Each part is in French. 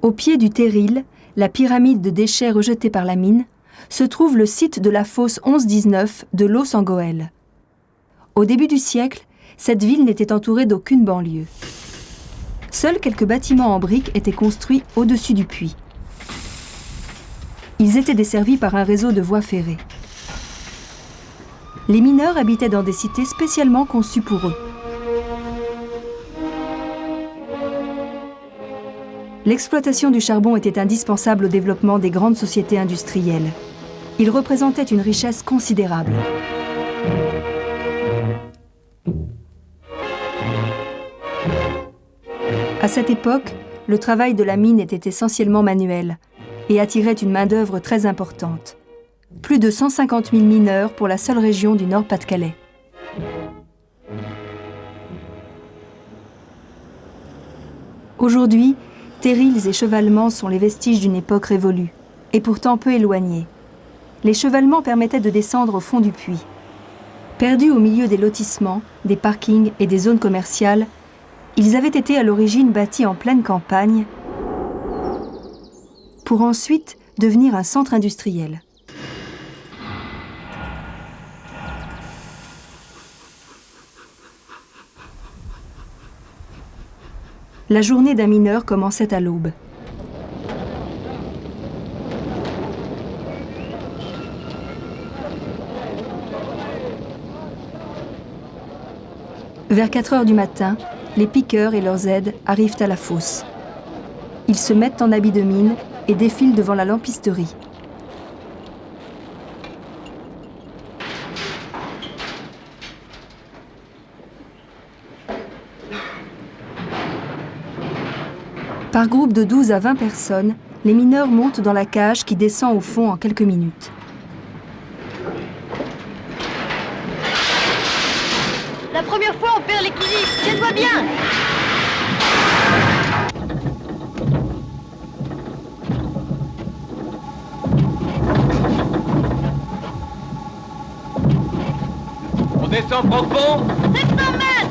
Au pied du terril, la pyramide de déchets rejetés par la mine, se trouve le site de la fosse 11-19 de Los-en-Gohelle. Au début du siècle, cette ville n'était entourée d'aucune banlieue. Seuls quelques bâtiments en briques étaient construits au-dessus du puits. Ils étaient desservis par un réseau de voies ferrées. Les mineurs habitaient dans des cités spécialement conçues pour eux. L'exploitation du charbon était indispensable au développement des grandes sociétés industrielles. Il représentait une richesse considérable. À cette époque, le travail de la mine était essentiellement manuel et attirait une main-d'œuvre très importante. Plus de 150 000 mineurs pour la seule région du Nord-Pas-de-Calais. Aujourd'hui, terrils et chevalements sont les vestiges d'une époque révolue, et pourtant peu éloignée. Les chevalements permettaient de descendre au fond du puits. Perdus au milieu des lotissements, des parkings et des zones commerciales, ils avaient été à l'origine bâtis en pleine campagne pour ensuite devenir un centre industriel. La journée d'un mineur commençait à l'aube. Vers 4 heures du matin, les piqueurs et leurs aides arrivent à la fosse. Ils se mettent en habit de mine et défilent devant la lampisterie. Par groupe de 12 à 20 personnes, les mineurs montent dans la cage qui descend au fond en quelques minutes. La première fois, on perd l'équilibre. Tiens-toi bien. On descend profond. 700 mètres.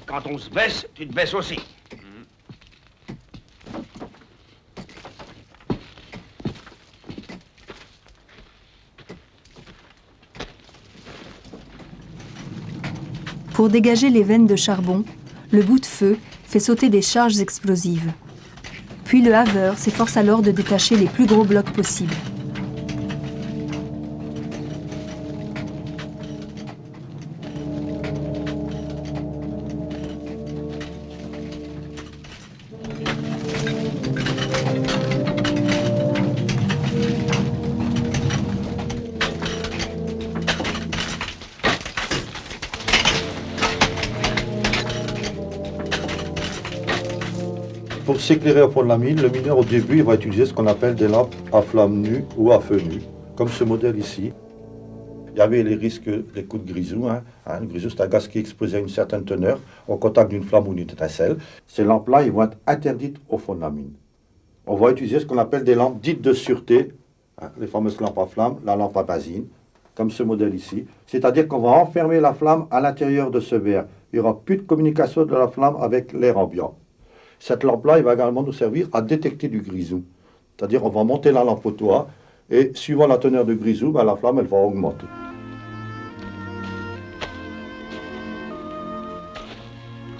Quand on se baisse, tu te baisses aussi. Pour dégager les veines de charbon, le bout de feu fait sauter des charges explosives. Puis le haveur s'efforce alors de détacher les plus gros blocs possibles. Pour s'éclairer au fond de la mine, le mineur au début il va utiliser ce qu'on appelle des lampes à flamme nue ou à feu nu, comme ce modèle ici. Il y avait les risques des coups de grisou. Le grisou, c'est un gaz qui est exposé à une certaine teneur au contact d'une flamme ou d'une étincelle. Ces lampes-là, ils vont être interdites au fond de la mine. On va utiliser ce qu'on appelle des lampes dites de sûreté, les fameuses lampes à flamme, la lampe à benzine, comme ce modèle ici. C'est-à-dire qu'on va enfermer la flamme à l'intérieur de ce verre. Il n'y aura plus de communication de la flamme avec l'air ambiant. Cette lampe-là, il va également nous servir à détecter du grisou. C'est-à-dire on va monter la lampe au toit et suivant la teneur de grisou, la flamme elle va augmenter.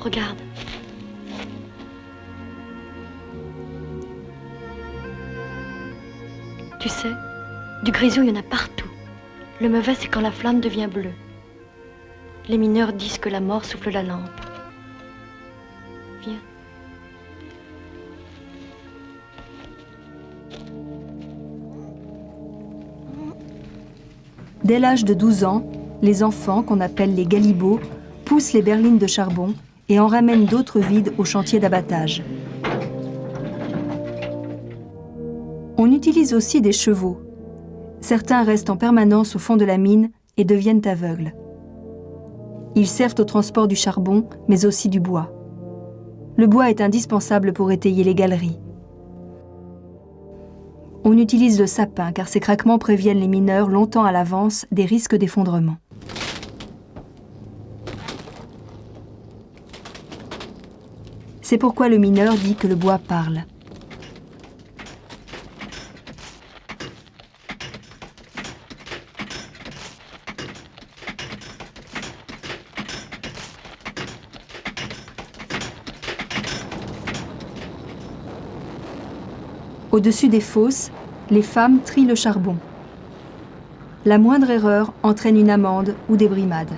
Regarde. Tu sais, du grisou, il y en a partout. Le mauvais, c'est quand la flamme devient bleue. Les mineurs disent que la mort souffle la lampe. Viens. Dès l'âge de 12 ans, les enfants, qu'on appelle les galibots, poussent les berlines de charbon et en ramènent d'autres vides au chantier d'abattage. On utilise aussi des chevaux. Certains restent en permanence au fond de la mine et deviennent aveugles. Ils servent au transport du charbon, mais aussi du bois. Le bois est indispensable pour étayer les galeries. On utilise le sapin car ces craquements préviennent les mineurs longtemps à l'avance des risques d'effondrement. C'est pourquoi le mineur dit que le bois parle. Au-dessus des fosses, les femmes trient le charbon. La moindre erreur entraîne une amende ou des brimades.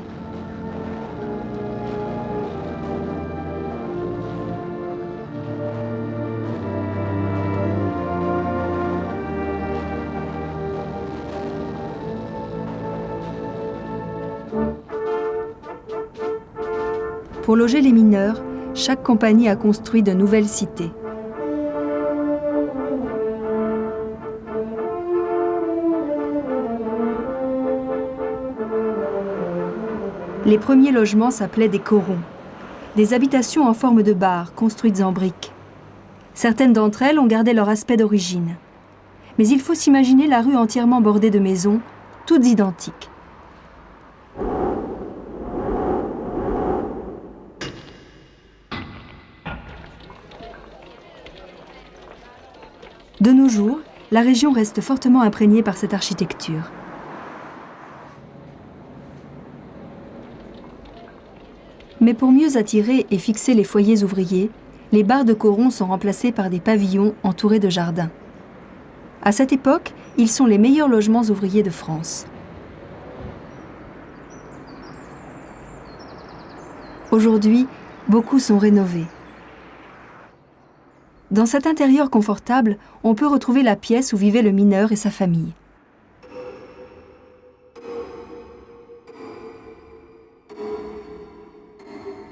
Pour loger les mineurs, chaque compagnie a construit de nouvelles cités. Les premiers logements s'appelaient des corons, des habitations en forme de bar construites en briques. Certaines d'entre elles ont gardé leur aspect d'origine. Mais il faut s'imaginer la rue entièrement bordée de maisons, toutes identiques. De nos jours, la région reste fortement imprégnée par cette architecture. Mais pour mieux attirer et fixer les foyers ouvriers, les bars de corons sont remplacés par des pavillons entourés de jardins. À cette époque, ils sont les meilleurs logements ouvriers de France. Aujourd'hui, beaucoup sont rénovés. Dans cet intérieur confortable, on peut retrouver la pièce où vivait le mineur et sa famille.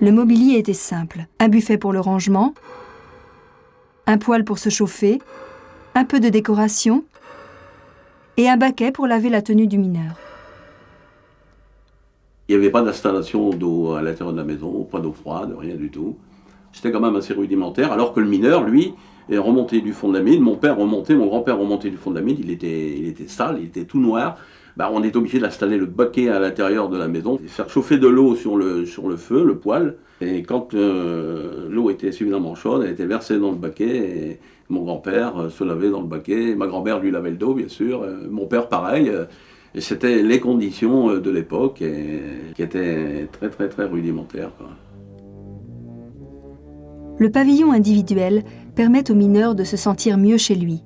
Le mobilier était simple, un buffet pour le rangement, un poêle pour se chauffer, un peu de décoration et un baquet pour laver la tenue du mineur. Il n'y avait pas d'installation d'eau à l'intérieur de la maison, pas d'eau froide, rien du tout. C'était quand même assez rudimentaire, alors que le mineur, lui, est remonté du fond de la mine. Mon grand-père remontait du fond de la mine, il était sale, il était tout noir. On est obligé d'installer le baquet à l'intérieur de la maison, et faire chauffer de l'eau sur le feu, le poêle. Et quand l'eau était suffisamment chaude, elle était versée dans le baquet, et mon grand-père se lavait dans le baquet. Ma grand-mère lui lavait le dos, bien sûr. Mon père, pareil. Et c'était les conditions de l'époque, qui étaient très, très, très rudimentaires, quoi. Le pavillon individuel permet au mineur de se sentir mieux chez lui.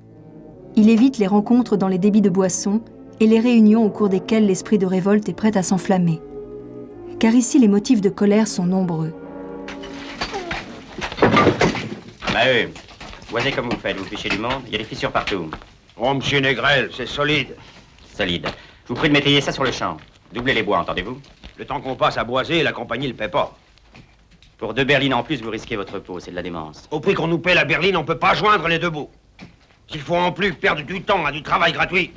Il évite les rencontres dans les débits de boissons et les réunions au cours desquelles l'esprit de révolte est prêt à s'enflammer. Car ici, les motifs de colère sont nombreux. Voyez comme vous faites, vous fichez du monde, il y a des fissures partout. Oh, monsieur Négrel, c'est solide. Solide. Je vous prie de m'étayer ça sur le champ. Doublez les bois, entendez-vous? Le temps qu'on passe à boiser, la compagnie le paie pas. Pour 2 berlines en plus, vous risquez votre peau, c'est de la démence. Au prix qu'on nous paie la berline, on peut pas joindre les deux bouts. S'il faut en plus perdre du temps à du travail gratuit.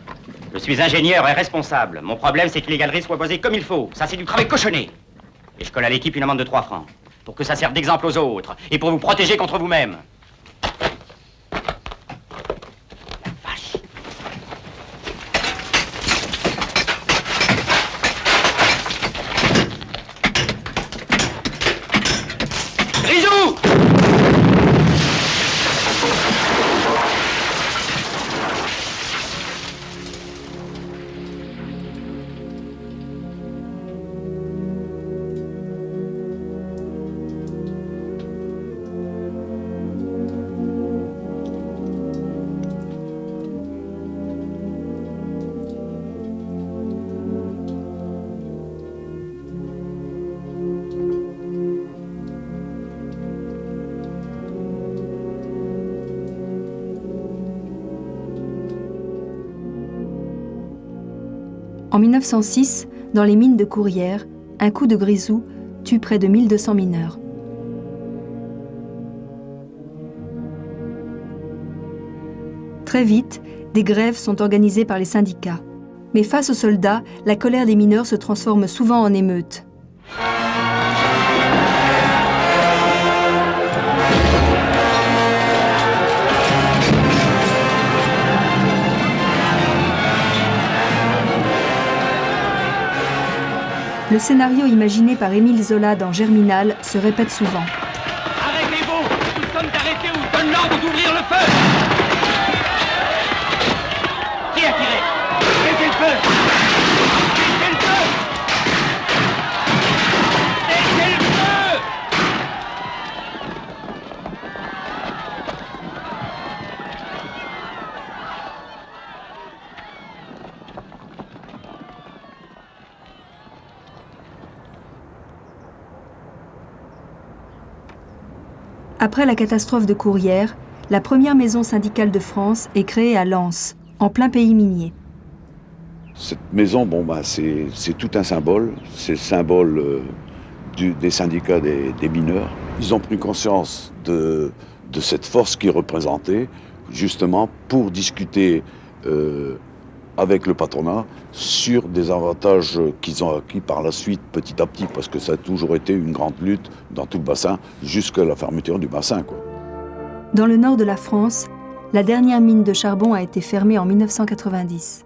Je suis ingénieur et responsable. Mon problème, c'est que les galeries soient posées comme il faut. Ça, c'est du travail cochonné. Et je colle à l'équipe une amende de 3 francs. Pour que ça serve d'exemple aux autres. Et pour vous protéger contre vous-même. En 1906, dans les mines de Courrières, un coup de grisou tue près de 1200 mineurs. Très vite, des grèves sont organisées par les syndicats. Mais face aux soldats, la colère des mineurs se transforme souvent en émeute. Le scénario imaginé par Émile Zola dans Germinal se répète souvent. Arrêtez-vous! Nous sommes arrêtés ou je donne l'ordre d'ouvrir le feu! Qui a tiré? Laissez le feu! Laissez le feu! Laissez le feu! Après la catastrophe de Courrières, la première maison syndicale de France est créée à Lens, en plein pays minier. Cette maison, c'est tout un symbole. C'est le symbole des syndicats des mineurs. Ils ont pris conscience de cette force qui est représentée, justement pour discuter avec le patronat sur des avantages qu'ils ont acquis par la suite, petit à petit, parce que ça a toujours été une grande lutte dans tout le bassin, jusqu'à la fermeture du bassin, quoi. Dans le nord de la France, la dernière mine de charbon a été fermée en 1990.